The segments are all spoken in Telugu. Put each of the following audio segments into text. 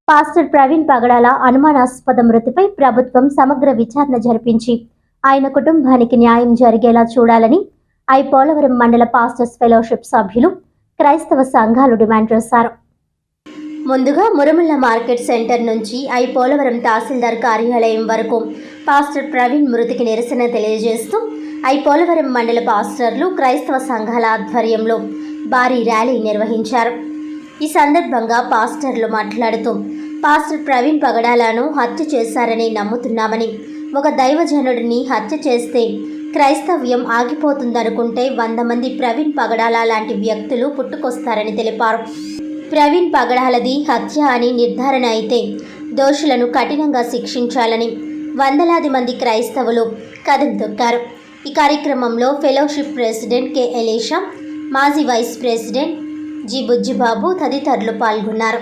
పాస్టర్ ప్రవీణ్ పగడాల అనుమానాస్పద మృతిపై ప్రభుత్వం సమగ్ర విచారణ జరిపించి ఆయన కుటుంబానికి న్యాయం జరిగేలా చూడాలని పోలవరం మండల పాస్టర్స్ ఫెలోషిప్ సభ్యులు క్రైస్తవ సంఘాలు డిమాండ్ చేశారు. ముందుగా మురముల్ల మార్కెట్ సెంటర్ నుంచి పోలవరం తహసీల్దార్ కార్యాలయం వరకు పాస్టర్ ప్రవీణ్ మృతికి నిరసన తెలియజేస్తూ పోలవరం మండల పాస్టర్లు క్రైస్తవ సంఘాల ఆధ్వర్యంలో భారీ ర్యాలీ నిర్వహించారు. ఈ సందర్భంగా పాస్టర్లు మాట్లాడుతూ పాస్టర్ ప్రవీణ్ పగడాలను హత్య చేశారని నమ్ముతున్నామని, ఒక దైవజనుడిని హత్య చేస్తే క్రైస్తవ్యం ఆగిపోతుందనుకుంటే 100 మంది ప్రవీణ్ పగడాల లాంటి వ్యక్తులు పుట్టుకొస్తారని తెలిపారు. ప్రవీణ్ పగడాలది హత్య అని నిర్ధారణ అయితే దోషులను కఠినంగా శిక్షించాలని వందలాది మంది క్రైస్తవులు కదం తొక్కారు. ఈ కార్యక్రమంలో ఫెలోషిప్ ప్రెసిడెంట్ కె ఎలీషా, మాజీ వైస్ ప్రెసిడెంట్ జి బుజ్జిబాబు తదితరులు పాల్గొన్నారు.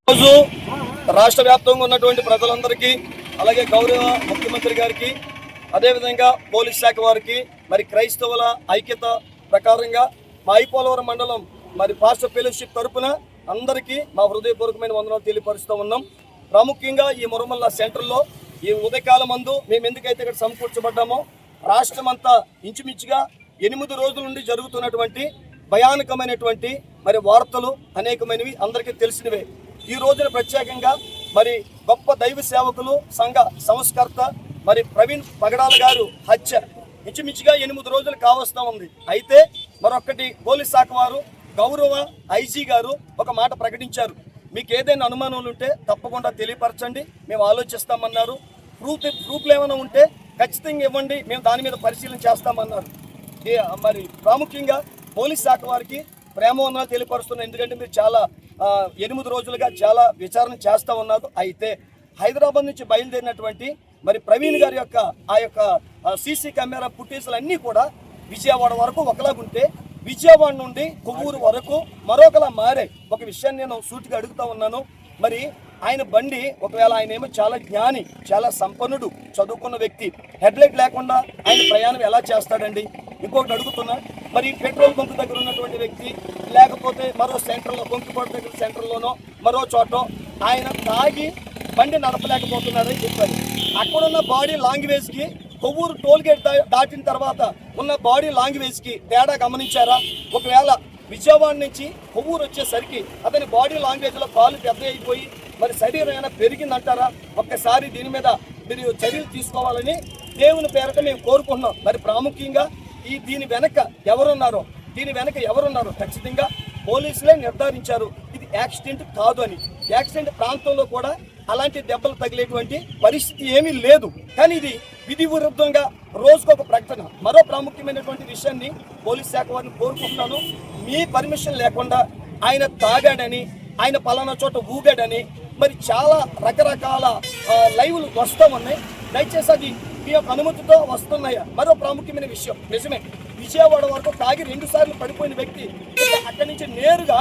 రోజు రాష్ట్ర వ్యాప్తంగా ఉన్నటువంటి ప్రజలందరికీ, అలాగే గౌరవ ముఖ్యమంత్రి గారికి, అదేవిధంగా పోలీస్ శాఖ వారికి, మరి క్రైస్తవుల ఐక్యత ప్రకారంగా మా పోలవరం మండలం మరి పాస్టర్ ఫెలోషిప్ తరపున అందరికీ మా హృదయపూర్వకమైన వందనాలు తెలియపరుస్తూ ఉన్నాం. ప్రాముఖ్యంగా ఈ మురమల్ల సెంటర్లో ఈ ఉదయకాలం మందు మేము ఎందుకైతే ఇక్కడ సమకూర్చబడ్డామో, రాష్ట్రం అంతా ఇంచుమించుగా 8 రోజుల నుండి జరుగుతున్నటువంటి భయానకమైనటువంటి మరి వార్తలు అనేకమైనవి అందరికీ తెలిసినవే. ఈ రోజున ప్రత్యేకంగా మరి గొప్ప దైవ సేవకులు, సంఘ సంస్కర్త మరి ప్రవీణ్ పగడాల గారు హత్య ఇంచుమించుగా 8 రోజులు కావస్తూ ఉంది. అయితే మరొకటి పోలీస్ శాఖ వారు గౌరవ ఐజీ గారు ఒక మాట ప్రకటించారు. మీకు ఏదైనా అనుమానాలు ఉంటే తప్పకుండా తెలియపరచండి, మేము ఆలోచిస్తామన్నారు. ప్రూఫ్లు ఏమైనా ఉంటే ఖచ్చితంగా ఇవ్వండి, మేము దాని మీద పరిశీలన చేస్తామన్నారు. మరి ప్రాముఖ్యంగా పోలీస్ శాఖ వారికి ప్రేమవందనాలు తెలియపరుస్తున్నాం. ఎందుకంటే మీరు చాలా 8 రోజులుగా చాలా విచారణ చేస్తూ ఉన్నారు. అయితే హైదరాబాద్ నుంచి బయలుదేరినటువంటి మరి ప్రవీణ్ గారి యొక్క ఆ యొక్క సీసీ కెమెరా ఫుటేజ్లు అన్నీ కూడా విజయవాడ వరకు ఒకలాగుంటే, విజయవాడ నుండి కొవ్వూరు వరకు మరొకలా మారే. ఒక విషయాన్ని నేను సూటిగా అడుగుతూ ఉన్నాను. మరి ఆయన బండి ఒకవేళ ఆయన ఏమో చాలా జ్ఞాని, చాలా సంపన్నుడు, చదువుకున్న వ్యక్తి, హెడ్లైట్ లేకుండా ఆయన ప్రయాణం ఎలా చేస్తాడండి? ఇంకొకటి అడుగుతున్నా, మరి పెట్రోల్ బంక్ దగ్గర ఉన్నటువంటి వ్యక్తి, లేకపోతే మరో సెంటర్లో బొంకిపాటు దగ్గర సెంటర్లోనో మరో చోట ఆయన తాగి బండి నడపలేకపోతున్నారని చెప్పారు. అక్కడున్న బాడీ లాంగ్వేజ్కి, కొవ్వూరు టోల్గేట్ దాటిన తర్వాత ఉన్న బాడీ లాంగ్వేజ్కి తేడా గమనించారా? ఒకవేళ విజయవాడ నుంచి కొవ్వూరు వచ్చేసరికి అతని బాడీ లాంగ్వేజ్లో కాలు పెద్ద అయిపోయి మరి శరీరం ఏమైనా పెరిగిందంటారా? ఒక్కసారి దీని మీద మీరు చర్యలు తీసుకోవాలని దేవుని పేరట మేము కోరుకుంటున్నాం. మరి ప్రాముఖ్యంగా దీని వెనక ఎవరున్నారో ఖచ్చితంగా పోలీసులే నిర్ధారించారు. ఇది యాక్సిడెంట్ కాదు అని. యాక్సిడెంట్ ప్రాంతంలో కూడా అలాంటి దెబ్బలు తగిలేటువంటి పరిస్థితి ఏమీ లేదు. కానీ ఇది విధి విరుద్ధంగా రోజుకొక ప్రకటన. మరో ప్రాముఖ్యమైనటువంటి విషయాన్ని పోలీస్ శాఖ వారిని కోరుకుంటున్నాను. మీ పర్మిషన్ లేకుండా ఆయన తాగాడని, ఆయన పలానా చోట ఊగాడని మరి చాలా రకరకాల లైవ్లు వస్తూ ఉన్నాయి. దయచేసి అది మీ యొక్క అనుమతితో వస్తున్నాయా? మరో ప్రాముఖ్యమైన విషయం, నిజమే, విజయవాడ వరకు తాగి 2 సార్లు పడిపోయిన వ్యక్తి అక్కడి నుంచి నేరుగా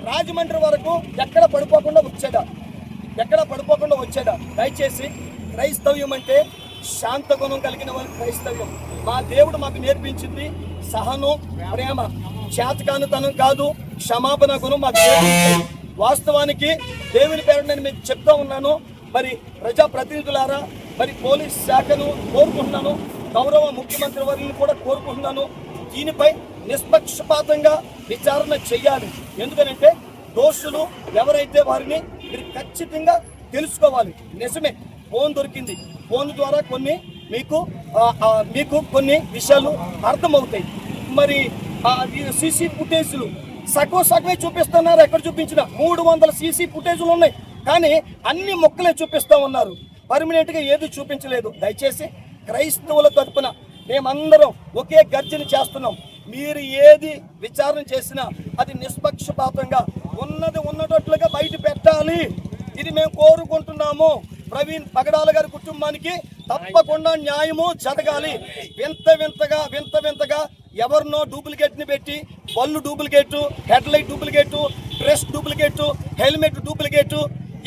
రాజమండ్రి వరకు ఎక్కడ పడిపోకుండా వచ్చాడా? దయచేసి క్రైస్తవ్యం అంటే శాంత గుణం కలిగిన వారి క్రైస్తవ్యం. మా దేవుడు మాకు నేర్పించింది సహనం, ప్రేమ, చేతకానితనం కాదు, క్షమాపణ గుణం మాకు నేర్పించింది. వాస్తవానికి దేవుని పేరు నేను మీకు చెప్తా ఉన్నాను. మరి ప్రజాప్రతినిధులారా, మరి పోలీస్ శాఖను కోరుకుంటున్నాను, గౌరవ ముఖ్యమంత్రి వారిని కూడా కోరుకుంటున్నాను, దీనిపై నిష్పక్షపాతంగా విచారణ చేయాలి. ఎందుకంటే దోషులు ఎవరైతే వారిని మీరు ఖచ్చితంగా తెలుసుకోవాలి. నిజమే, ఫోన్ దొరికింది, ఫోన్ ద్వారా మీకు కొన్ని విషయాలు అర్థమవుతాయి. మరి సీసీ ఫుటేజ్లు సగమే చూపిస్తున్నారు. ఎక్కడ చూపించినా 300 సీసీ ఫుటేజ్లు ఉన్నాయి, కానీ అన్ని మొక్కలే చూపిస్తూ ఉన్నారు, పర్మనెంట్గా ఏది చూపించలేదు. దయచేసి క్రైస్తవుల తరపున మేమందరం ఒకే గర్జన చేస్తున్నాం. మీరు ఏది విచారణ చేసినా అది నిష్పక్షపాతంగా ఉన్నట్లుగా బయట పెట్టాలి. ఇది మేము కోరుకుంటున్నాము. ప్రవీణ్ పగడాల గారి కుటుంబానికి తప్పకుండా న్యాయము జరగాలి. వింత వింతగా ఎవరినో డూప్లికేట్ ని పెట్టి, బల్లు duplicate, head light duplicate, dress duplicate, helmet duplicate,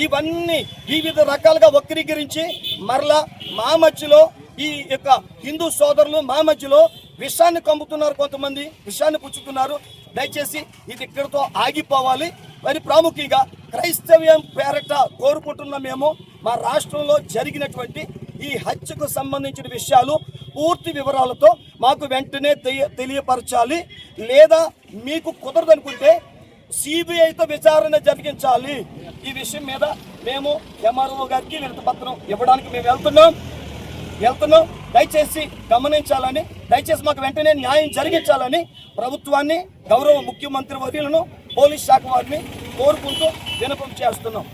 ఇవన్నీ వివిధ రకాలుగా వక్రీకరించి మరలా మా మధ్యలో ఈ యొక్క హిందూ సోదరులు మా మధ్యలో విషాన్ని కమ్ముతున్నారు, కొంతమంది విషాన్ని పుచ్చుతున్నారు. దయచేసి ఇది ఇక్కడితో ఆగిపోవాలి. మరి ప్రాముఖ్యంగా క్రైస్తవ్యం పేరట కోరుకుంటున్న మేము మా రాష్ట్రంలో జరిగినటువంటి ఈ హత్యకు సంబంధించిన విషయాలు పూర్తి వివరాలతో మాకు వెంటనే తెలియపరచాలి. లేదా మీకు కుదరదనుకుంటే సిబిఐతో విచారణ జరిగించాలి. ఈ విషయం మీద మేము ఎంఆర్ఓ గారికి వినతిపత్రం ఇవ్వడానికి మేము వెళ్తున్నాం. దయచేసి గమనించాలని, దయచేసి మాకు వెంటనే న్యాయం జరిగించాలని ప్రభుత్వాన్ని, గౌరవ ముఖ్యమంత్రి వర్యులను, పోలీస్ శాఖ వారిని కోరుకుంటూ విన్నపం చేస్తున్నాం.